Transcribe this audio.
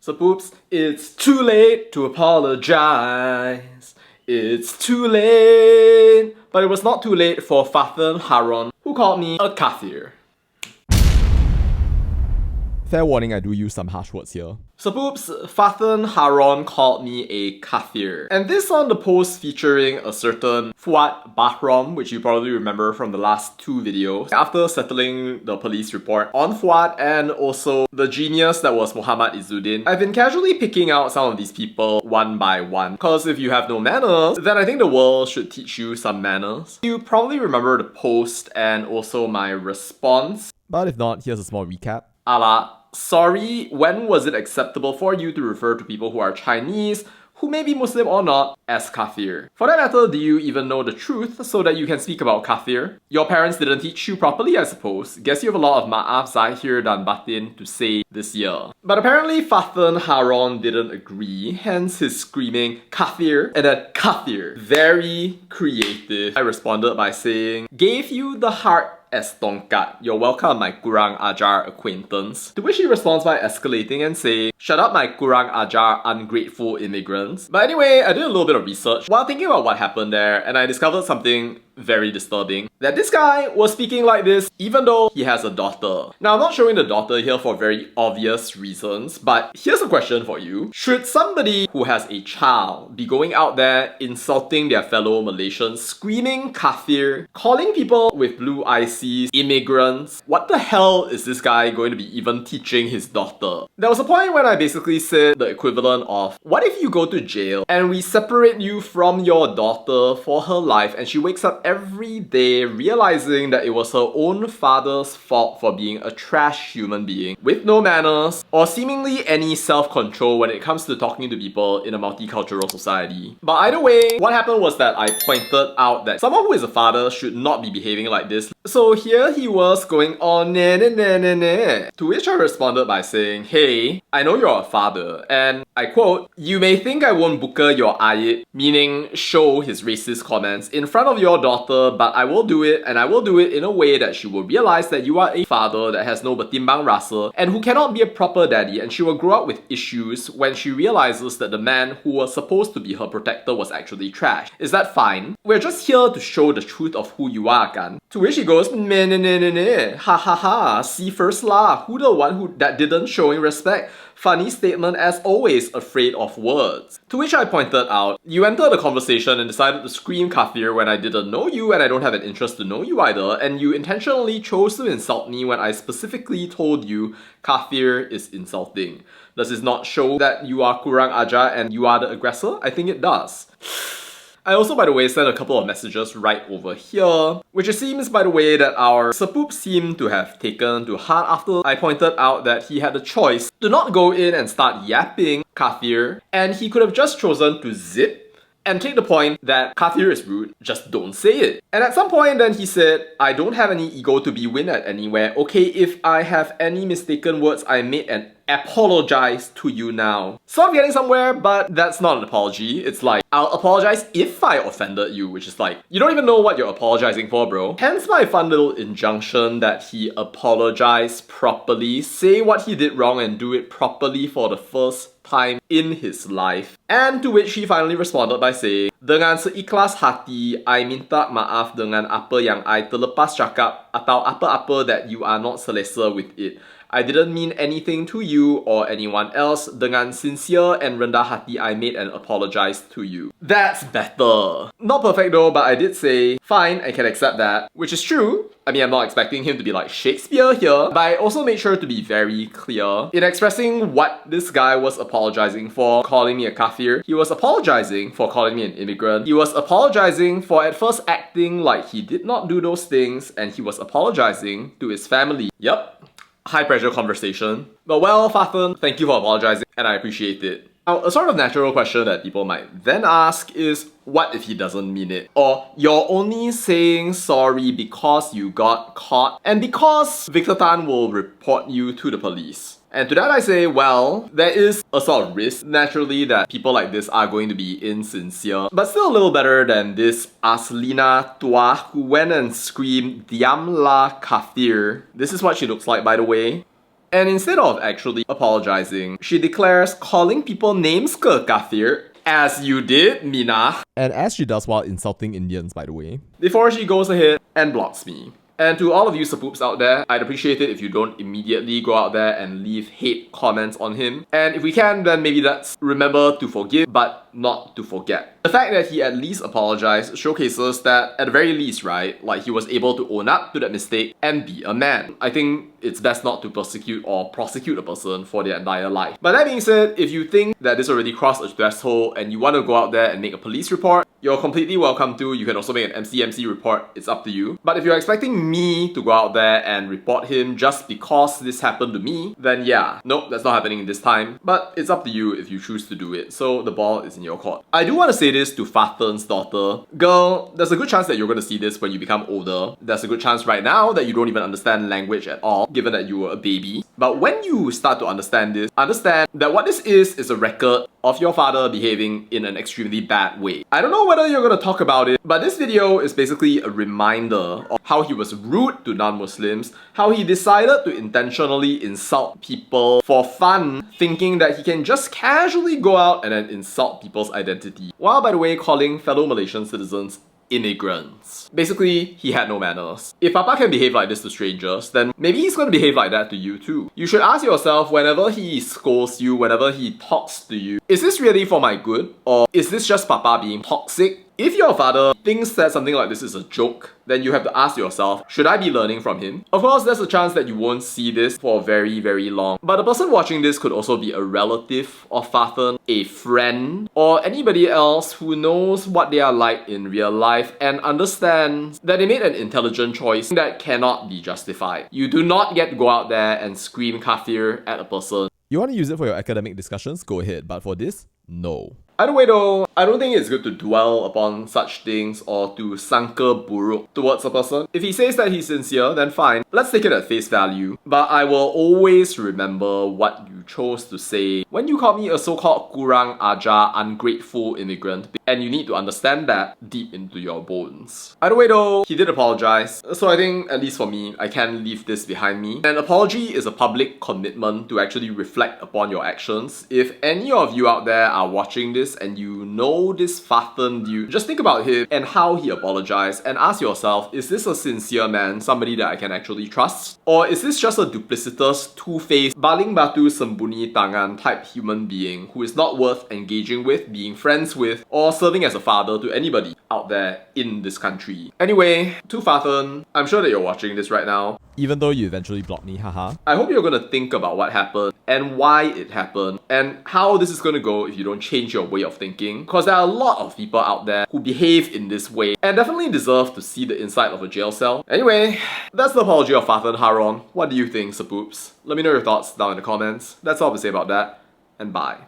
So poops, it's too late to apologize. It's too late. But it was not too late for Fathen Haron, who called me a kafir. Fair warning, I do use some harsh words here. So poops, Fathen Haron called me a kafir. And this on the post featuring a certain Fathen Haron, which you probably remember from the last two videos. After settling the police report on Fuad and also the genius that was Muhammad Izzuddin, I've been casually picking out some of these people one by one. Because if you have no manners, then I think the world should teach you some manners. You probably remember the post and also my response. But if not, here's a small recap. Sorry, when was it acceptable for you to refer to people who are Chinese, who may be Muslim or not, as kafir? For that matter, do you even know the truth so that you can speak about kafir? Your parents didn't teach you properly, I suppose. Guess you have a lot of ma'af zahir dan batin to say this year. But apparently Fathen Haron didn't agree, hence his screaming kafir and then kafir. Very creative. I responded by saying, gave you the heart as tongkat. You're welcome, my kurang ajar acquaintance. To which he responds by escalating and saying, shut up, my kurang ajar ungrateful immigrants. But anyway, I did a little bit of research while thinking about what happened there, and I discovered something very disturbing. That this guy was speaking like this even though he has a daughter. Now, I'm not showing the daughter here for very obvious reasons, but here's a question for you. Should somebody who has a child be going out there insulting their fellow Malaysians, screaming kafir, calling people with blue ICs immigrants? What the hell is this guy going to be even teaching his daughter? There was a point when I basically said the equivalent of, what if you go to jail and we separate you from your daughter for her life and she wakes up every day realizing that it was her own father's fault for being a trash human being with no manners or seemingly any self-control when it comes to talking to people in a multicultural society. But either way, what happened was that I pointed out that someone who is a father should not be behaving like this. So here he was going on nah, nah, nah, nah, nah. To which I responded by saying, hey, I know you're a father, and I quote, you may think I won't buka your ayat, meaning show his racist comments in front of your daughter, but I will do it, and I will do it in a way that she will realize that you are a father that has no betimbang rasa and who cannot be a proper daddy, and she will grow up with issues when she realizes that the man who was supposed to be her protector was actually trash. Is that fine? We're just here to show the truth of who you are, kan? To which he goes, meh, nah, nah, nah, nah. Ha ha ha, see first lah, who the one that didn't showing respect? Funny statement as always, afraid of words. To which I pointed out, you entered the conversation and decided to scream kafir when I didn't know you and I don't have an interest to know you either, and you intentionally chose to insult me when I specifically told you kafir is insulting. Does this not show that you are kurang ajar and you are the aggressor? I think it does. I also, by the way, sent a couple of messages right over here, which it seems, by the way, that our Sapoop seemed to have taken to heart after I pointed out that he had a choice to not go in and start yapping kafir, and he could have just chosen to zip and take the point that kafir is rude, just don't say it. And at some point then he said, I don't have any ego to be win at anywhere. Okay, if I have any mistaken words I made and apologize to you now. So I'm getting somewhere, but that's not an apology. It's like, I'll apologize if I offended you, which is like, you don't even know what you're apologizing for, bro. Hence my fun little injunction that he apologize properly, say what he did wrong and do it properly for the first time in his life. And to which he finally responded by saying, dengan seikhlas hati, I minta maaf dengan apa yang I terlepas cakap atau apa-apa that you are not selesa with it. I didn't mean anything to you or anyone else. Dengan sincere and rendah hati, I made an apologize to you. That's better. Not perfect though, but I did say, fine, I can accept that. Which is true. I mean, I'm not expecting him to be like Shakespeare here, but I also made sure to be very clear in expressing what this guy was apologizing for, calling me a kafir. He was apologizing for calling me an immigrant. He was apologizing for at first acting like he did not do those things, and he was apologizing to his family. Yep. High pressure conversation. But well, Fathen, thank you for apologizing, and I appreciate it. Now, a sort of natural question that people might then ask is, what if he doesn't mean it? Or you're only saying sorry because you got caught and because Victor Tan will report you to the police. And to that I say, well, there is a sort of risk, naturally, that people like this are going to be insincere. But still a little better than this Azlina Tuah who went and screamed, Diamla kafir. This is what she looks like, by the way. And instead of actually apologizing, she declares calling people names ke kafir, as you did, Mina, And as she does while insulting Indians, by the way. before she goes ahead and blocks me. And to all of you sapoops out there, I'd appreciate it if you don't immediately go out there and leave hate comments on him. And if we can, then maybe let's remember to forgive, but not to forget. The fact that he at least apologized showcases that, at the very least, right, like he was able to own up to that mistake and be a man. I think it's best not to persecute or prosecute a person for their entire life. But that being said, if you think that this already crossed a threshold and you want to go out there and make a police report, you're completely welcome to. You can also make an MCMC report, it's up to you. But if you're expecting me to go out there and report him just because this happened to me, then yeah, nope, that's not happening this time. But it's up to you if you choose to do it, so the ball is in your court. I do want to say this to Fathen's daughter. Girl, there's a good chance that you're going to see this when you become older. There's a good chance right now that you don't even understand language at all, given that you were a baby. But when you start to understand this, understand that what this is a record of your father behaving in an extremely bad way. I don't know whether you're going to talk about it, but this video is basically a reminder of how he was rude to non-Muslims, how he decided to intentionally insult people for fun, thinking that he can just casually go out and then insult people's identity, while by the way calling fellow Malaysian citizens immigrants. Basically, he had no manners. If Papa can behave like this to strangers, then maybe he's gonna behave like that to you too. You should ask yourself, whenever he scolds you, whenever he talks to you, is this really for my good? Or is this just Papa being toxic? If your father thinks that something like this is a joke, then you have to ask yourself, should I be learning from him? Of course, there's a chance that you won't see this for very, very long. But the person watching this could also be a relative of Fathen, a friend, or anybody else who knows what they are like in real life and understands that they made an intelligent choice that cannot be justified. You do not get to go out there and scream kafir at a person. You want to use it for your academic discussions? Go ahead, but for this, no. Either way though, I don't think it's good to dwell upon such things or to sangka buruk towards a person. If he says that he's sincere, then fine. Let's take it at face value. But I will always remember what you chose to say when you called me a so-called kurang, ajar, ungrateful immigrant. And you need to understand that deep into your bones. Either way though, he did apologize. So I think, at least for me, I can leave this behind me. An apology is a public commitment to actually reflect upon your actions. If any of you out there are watching this and you know this Fathen dude, just think about him and how he apologized and ask yourself, is this a sincere man, somebody that I can actually trust? Or is this just a duplicitous, two-faced, baling batu sembunyi tangan type human being who is not worth engaging with, being friends with, or serving as a father to anybody out there in this country? Anyway, to Fathen, I'm sure that you're watching this right now. Even though you eventually blocked me, haha. I hope you're gonna think about what happened and why it happened and how this is gonna go if you don't change your way of thinking, because there are a lot of people out there who behave in this way and definitely deserve to see the inside of a jail cell. Anyway, that's the apology of Fathen Haron. What do you think, sapoops? Let me know your thoughts down in the comments. That's all to say about that, and bye.